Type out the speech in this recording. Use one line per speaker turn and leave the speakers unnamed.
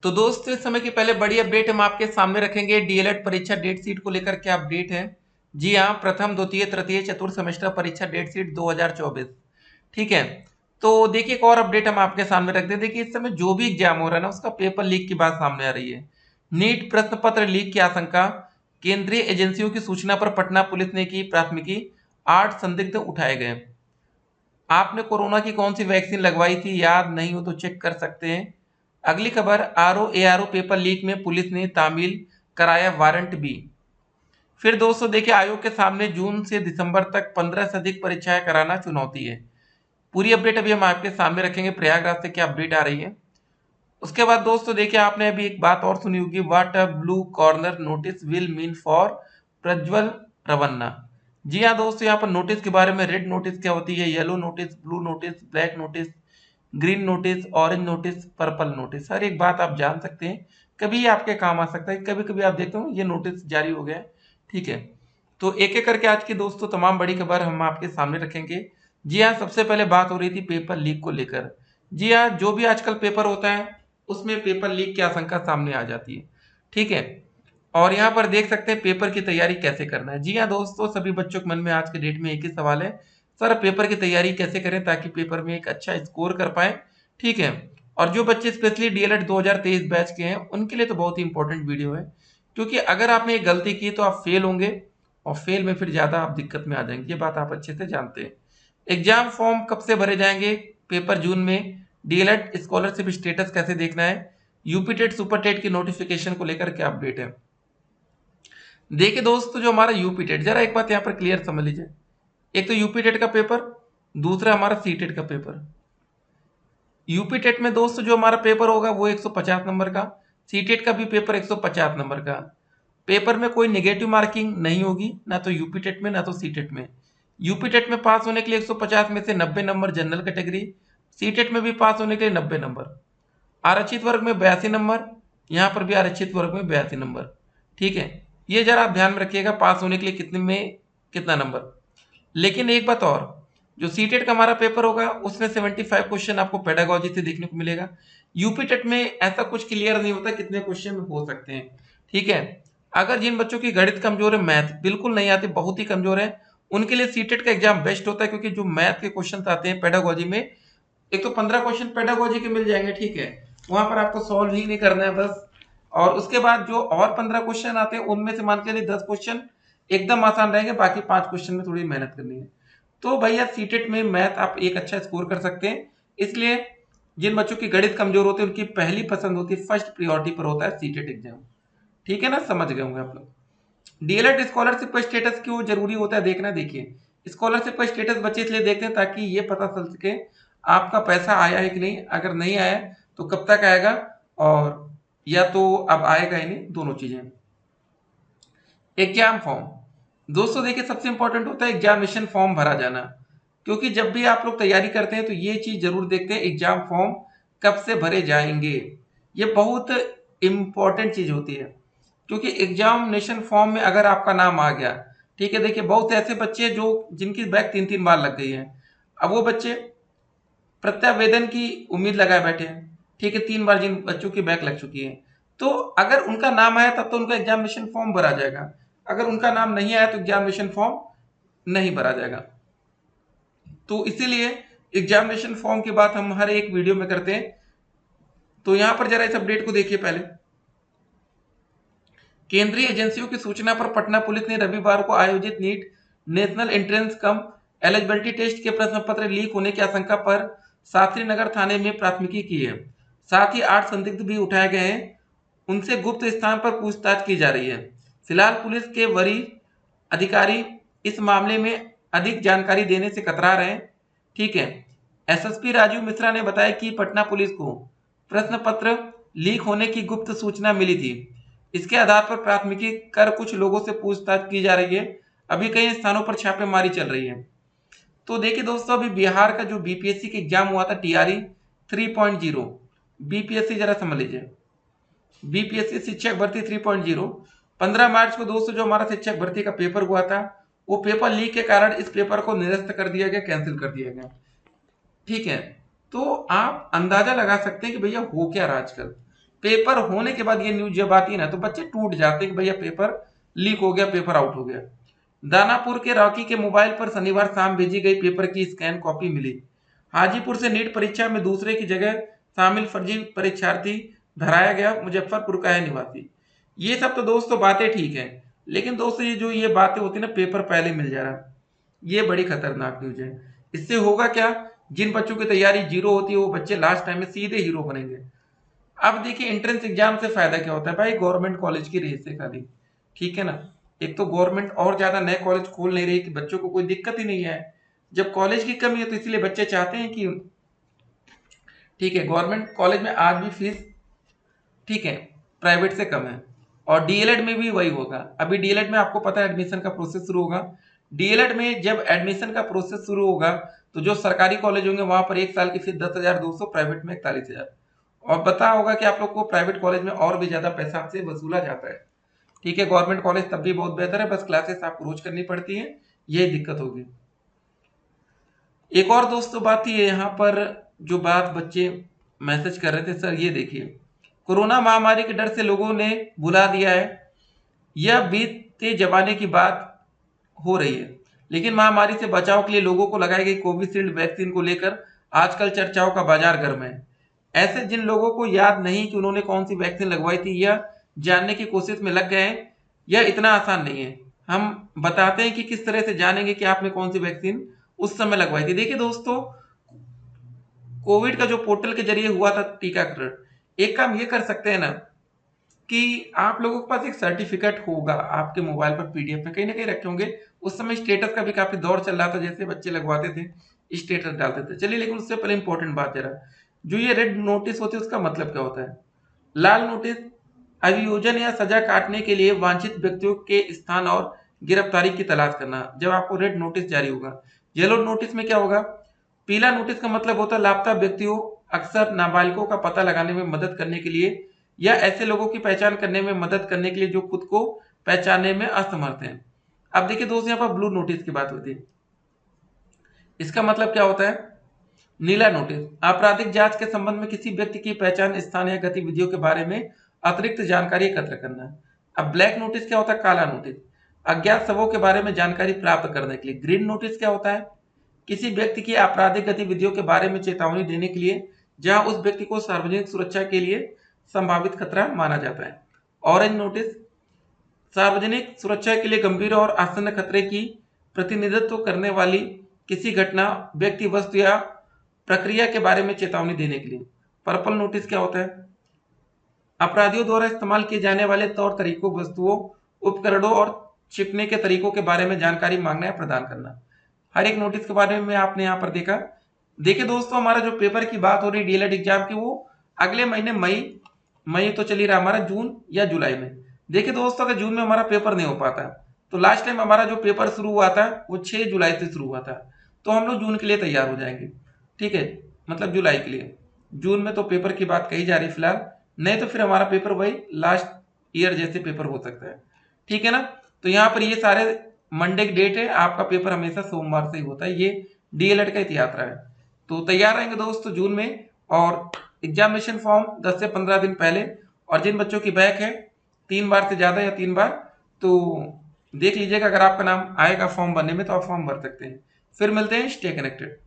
तो दोस्तों इस समय की पहले बड़ी अपडेट हम आपके सामने रखेंगे। डीएलएड परीक्षा डेट शीट को लेकर क्या अपडेट है। जी हाँ, प्रथम द्वितीय तृतीय चतुर्थ सेमेस्टर परीक्षा डेट शीट 2024। ठीक है, तो देखिए एक और अपडेट हम आपके सामने रख दें। देखिए इस समय जो भी एग्जाम हो रहा है ना, उसका पेपर लीक की बात सामने आ रही है। नीट प्रश्न पत्र लीक की आशंका, केंद्रीय एजेंसियों की सूचना पर पटना पुलिस ने की प्राथमिकी, 8 संदिग्ध उठाए गए। आपने कोरोना की कौन सी वैक्सीन लगवाई थी, याद नहीं हो तो चेक कर सकते हैं। अगली खबर, आरओ एआरओ पेपर लीक में पुलिस ने तामील कराया वारंट भी। फिर दोस्तों देखिए, आयोग के सामने जून से दिसंबर तक 15 से अधिक परीक्षाएं कराना चुनौती है। पूरी अपडेट अभी हम आपके सामने रखेंगे, प्रयागराज से क्या अपडेट आ रही है। उसके बाद दोस्तों देखिए, आपने अभी एक बात और सुनी होगी, what a blue corner notice will mean for Prajwal Revanna. जी हाँ दोस्तों, यहाँ पर नोटिस के बारे में, रेड नोटिस क्या होती है, yellow notice, blue notice, black notice, green notice, orange notice, purple notice, हर एक बात आप जान सकते हैं। कभी ये आपके काम आ सकता है, कभी कभी आप देखते हो ये नोटिस जारी हो गया है। ठीक है, तो एक एक करके आज की दोस्तों तमाम बड़ी खबर हम आपके सामने रखेंगे। जी हाँ, सबसे पहले बात हो रही थी पेपर लीक को लेकर। जी हाँ, जो भी आजकल पेपर होता है उसमें पेपर लीक की आशंका सामने आ जाती है। ठीक है, और यहाँ पर देख सकते हैं पेपर की तैयारी कैसे करना है। जी हाँ दोस्तों, सभी बच्चों के मन में आज के डेट में एक ही सवाल है, सर पेपर की तैयारी कैसे करें ताकि पेपर में एक अच्छा स्कोर कर पाए। ठीक है, और जो बच्चे स्पेशली डीएलएड 2023 बैच के हैं उनके लिए तो बहुत ही इंपॉर्टेंट वीडियो है, क्योंकि अगर आपने एक गलती की तो आप फेल होंगे, और फेल में फिर ज़्यादा आप दिक्कत में आ जाएंगे, ये बात आप अच्छे से जानते हैं। एग्जाम फॉर्म कब से भरे जाएंगे, पेपर जून में। डीएलएड स्कॉलरशिप स्टेटस कैसे देखना है, यूपी टेट सुपर टेट की नोटिफिकेशन को लेकर क्या अपडेट है। देखिए दोस्तों, जो हमारा यूपी टेट, जरा एक बात यहाँ पर क्लियर समझ लीजिए। एक तो यूपी टेट का पेपर, दूसरा हमारा सी टेट का पेपर। यूपी टेट में दोस्तों जो हमारा पेपर होगा वो 150 नंबर का, सी टेट का भी पेपर 150 नंबर का। पेपर में कोई नेगेटिव मार्किंग नहीं होगी, ना तो यूपी टेट में ना तो सी टेट में। यूपी टेट में पास होने के लिए 150 में से 90 number general category, C TET में भी पास होने के लिए 90 नंबर, आरक्षित वर्ग में 82 नंबर, यहाँ पर भी आरक्षित वर्ग में 82 नंबर। ठीक है, ये जरा आप ध्यान में रखिएगा पास होने के लिए कितने में कितना नंबर। लेकिन एक बात और, जो सीटेट का हमारा पेपर होगा उसमें 75 क्वेश्चन आपको पेडागोजी से देखने को मिलेगा। यूपी टेट में ऐसा कुछ क्लियर नहीं होता कितने क्वेश्चन हो सकते हैं। ठीक है, अगर जिन बच्चों की गणित कमजोर है, मैथ बिल्कुल नहीं आती, बहुत ही कमजोर है, उनके लिए सीटेट का एग्जाम बेस्ट होता है, क्योंकि जो मैथ के क्वेश्चन आते हैं पेडागोजी में, एक तो 15 क्वेश्चन पेडागोजी के मिल जाएंगे। ठीक है, वहां पर आपको सॉल्व ही नहीं करना है बस। और उसके बाद जो और 15 क्वेश्चन आते हैं उनमें से मान के लिए 10 क्वेश्चन एकदम आसान रहेंगे, बाकी 5 क्वेश्चन में थोड़ी मेहनत करनी है। तो भैया सीटेट में मैथ आप एक अच्छा स्कोर कर सकते हैं, इसलिए जिन बच्चों की गणित कमजोर होते हैं उनकी पहली पसंद होती है, फर्स्ट प्रियोरिटी पर होता है सीटेट एग्जाम। ठीक है ना, समझ गए होंगे आप लोग। डीएलएड स्कॉलरशिप का स्टेटस क्यों जरूरी होता है देखना। देखिए, स्कॉलरशिप का स्टेटस बच्चे इसलिए देखते हैं ताकि ये पता चल सके आपका पैसा आया है कि नहीं, अगर नहीं आया तो कब तक आएगा, और या तो अब आएगा ही नहीं, दोनों चीजें। एग्जाम फॉर्म, दोस्तों देखिए सबसे इंपॉर्टेंट होता है एग्जामिनेशन फॉर्म भरा जाना, क्योंकि जब भी आप लोग तैयारी करते हैं तो ये चीज जरूर देखते हैं एग्जाम फॉर्म कब से भरे जाएंगे। ये बहुत इंपॉर्टेंट चीज होती है, क्योंकि एग्जामिनेशन फॉर्म में अगर आपका नाम आ गया, ठीक है, देखिए बहुत से ऐसे बच्चे जो जिनकी बैक 3-3 बार लग गई है, अब वो बच्चे प्रत्यावेदन की उम्मीद लगाए बैठे हैं। ठीक है, 3 बार जिन बच्चों की बैक लग चुकी है, तो अगर उनका नाम आया तब तो उनका एग्जामिनेशन फॉर्म भरा जाएगा, अगर उनका नाम नहीं आया तो एग्जामिनेशन फॉर्म नहीं भरा जाएगा। तो इसीलिए एग्जामिनेशन फॉर्म की बात हम हर एक वीडियो में करते हैं। तो यहां पर जरा इस अपडेट को देखिए पहले। केंद्रीय एजेंसियों की सूचना पर पटना पुलिस ने रविवार को आयोजित नीट नेशनल एंट्रेंस कम एलिजिबिलिटी टेस्ट के प्रश्न पत्र लीक होने की आशंका पर शास्त्री नगर थाने में प्राथमिकी की है। साथ ही 8 संदिग्ध भी उठाए गए हैं, उनसे गुप्त स्थान पर पूछताछ की जा रही है। फिलहाल पुलिस के वरीय अधिकारी इस मामले में अधिक जानकारी देने से कतरा रहे हैं। ठीक है, एसएसपी राजीव मिश्रा ने बताया कि पटना पुलिस को प्रश्न पत्र लीक होने की गुप्त सूचना मिली थी, इसके आधार पर प्राथमिकी कर कुछ लोगों से पूछताछ की जा रही है। अभी कई स्थानों पर छापेमारी चल रही है। तो देखिए दोस्तों, अभी बिहार का जो बीपीएससी का एग्जाम हुआ था टीआरई 3.0, बीपीएससी जरा समझ लीजिए, बीपीएससी शिक्षक भर्ती 3.0, 15 मार्च को दोस्तों जो हमारा शिक्षक भर्ती का पेपर हुआ था, वो पेपर लीक के कारण इस पेपर को निरस्त कर दिया गया, कैंसिल कर दिया गया। ठीक है, तो आप अंदाजा लगा सकते हैं कि भैया हो क्या रहा आजकल। पेपर होने के बाद ये न्यूज जब आती है ना तो बच्चे टूट जाते हैं कि भैया पेपर लीक हो गया, पेपर आउट हो गया। दानापुर के रॉकी के मोबाइल पर शनिवार शाम भेजी गई पेपर की स्कैन कॉपी मिली। हाजीपुर से नीट परीक्षा में दूसरे की जगह शामिल फर्जी परीक्षार्थी धराया गया, मुजफ्फरपुर का है निवासी। ये सब तो दोस्तों बातें ठीक है, लेकिन दोस्तों ये बातें होती है ना, पेपर पहले मिल जा रहा, ये बड़ी खतरनाक न्यूज है। इससे होगा क्या, जिन बच्चों की तैयारी जीरो होती है वो बच्चे लास्ट टाइम में सीधे हीरो बनेंगे। अब देखिए एंट्रेंस एग्जाम से फायदा क्या होता है भाई, गवर्नमेंट कॉलेज की रेस है खाली, ठीक है ना। एक तो गवर्नमेंट और ज्यादा नए कॉलेज खोल नहीं रही कि बच्चों को कोई दिक्कत ही नहीं है। जब कॉलेज की कमी है तो इसलिए बच्चे चाहते हैं कि ठीक है गवर्नमेंट कॉलेज में आज भी फीस ठीक है प्राइवेट से कम है। और डीएलएड में भी वही होगा। अभी डीएलएड में आपको पता है एडमिशन का प्रोसेस शुरू होगा। डीएलएड में जब एडमिशन का प्रोसेस शुरू होगा तो जो सरकारी कॉलेज होंगे वहां पर एक साल की फीस 10,200, प्राइवेट में 41,000। और पता होगा कि आप लोग को प्राइवेट कॉलेज में और भी ज्यादा पैसा आपसे वसूला जाता है। ठीक है, गवर्नमेंट कॉलेज तब भी बहुत बेहतर है, बस क्लासेस आपको रोज करनी पड़ती है, यही दिक्कत होगी। एक और दोस्तों बात ये यहाँ पर जो बात बच्चे मैसेज कर रहे थे, सर ये देखिए कोरोना महामारी के डर से लोगों ने भुला दिया है, यह बीते जमाने की बात हो रही है। लेकिन महामारी से बचाव के लिए लोगों को लगाई गई कोविशील्ड वैक्सीन को लेकर आजकल चर्चाओं का बाजार गर्म है। ऐसे जिन लोगों को याद नहीं कि उन्होंने कौन सी वैक्सीन लगवाई थी, यह जानने की कोशिश में लग गए हैं। यह इतना आसान नहीं है। हम बताते हैं कि किस तरह से जानेंगे कि आपने कौन सी वैक्सीन उस समय लगवाई थी। देखिए दोस्तों, कोविड का जो पोर्टल के जरिए हुआ था टीकाकरण, एक काम ये कर सकते हैं ना कि आप लोगों के पास एक सर्टिफिकेट होगा आपके मोबाइल पर, पीडीएफ में कहीं ना कहीं रखे होंगे। उस समय स्टेटस का भी काफी दौर चल रहा था, जैसे बच्चे लगवाते थे स्टेटस डालते थे। चलिए, लेकिन उससे पहले इंपॉर्टेंट बात जरा, जो ये रेड नोटिस होती है उसका मतलब क्या होता है। लाल नोटिस अभियोजन या सजा काटने के लिए वांछित व्यक्तियों के स्थान और गिरफ्तारी की तलाश करना, जब आपको रेड नोटिस जारी होगा। येलो नोटिस में क्या होगा, पीला नोटिस का मतलब होता है लापता व्यक्तियों, अक्सर नाबालिगों का पता लगाने में मदद करने के लिए या ऐसे लोगों की पहचान करने में मदद करने के लिए जो खुद को पहचानने में असमर्थ हैं। अब देखिए दोस्तों, यहाँ पर ब्लू नोटिस की बात होती है। इसका मतलब क्या होता है, नीला नोटिस आपराधिक जांच के संबंध में किसी व्यक्ति की पहचान, स्थान या गतिविधियों के बारे में अतिरिक्त जानकारी एकत्र करना। अब ब्लैक नोटिस क्या होता है, काला नोटिस अज्ञात सबों के बारे में जानकारी प्राप्त करने के लिए। ग्रीन नोटिस क्या होता है, किसी व्यक्ति की आपराधिक गतिविधियों के बारे में चेतावनी देने के लिए जहां उस व्यक्ति को सार्वजनिक सुरक्षा के लिए संभावित खतरा माना जाता है। ऑरेंज नोटिस सार्वजनिक सुरक्षा के लिए गंभीर और आसन्न खतरे की प्रतिनिधित्व करने वाली किसी घटना, व्यक्ति, वस्तु या प्रक्रिया के बारे में चेतावनी देने के लिए। पर्पल नोटिस क्या होता है, अपराधियों द्वारा इस्तेमाल किए जाने वाले तौर तरीकों, वस्तुओं, उपकरणों और छिपने के तरीकों के बारे में जानकारी मांगना या प्रदान करना। हर एक नोटिस के बारे में आपने यहाँ पर देखा। देखिए दोस्तों, हमारा जो पेपर की बात हो रही डीएलएड एग्जाम की, वो अगले महीने मई तो चल ही रहा हमारा, जून या जुलाई में। देखिए दोस्तों, अगर जून में हमारा पेपर नहीं हो पाता तो लास्ट टाइम हमारा जो पेपर शुरू हुआ था वो 6 जुलाई से शुरू हुआ था, तो हम लोग जून के लिए तैयार हो जाएंगे। ठीक है, मतलब जुलाई के लिए। जून में तो पेपर की बात कही जा रही फिलहाल, नहीं तो फिर हमारा पेपर वही लास्ट ईयर जैसे पेपर हो सकता है। ठीक है ना। तो यहाँ पर ये सारे मंडे की डेट है, आपका पेपर हमेशा सोमवार से ही होता है, ये डीएलएड का इतिहास रहा है। तो तैयार रहेंगे दोस्तों जून में। और एग्जामिनेशन फॉर्म 10 से 15 दिन पहले, और जिन बच्चों की बैक है 3 बार से ज्यादा या 3 बार, तो देख लीजिएगा, अगर आपका नाम आएगा फॉर्म भरने में तो आप फॉर्म भर सकते हैं। फिर मिलते हैं, स्टे कनेक्टेड।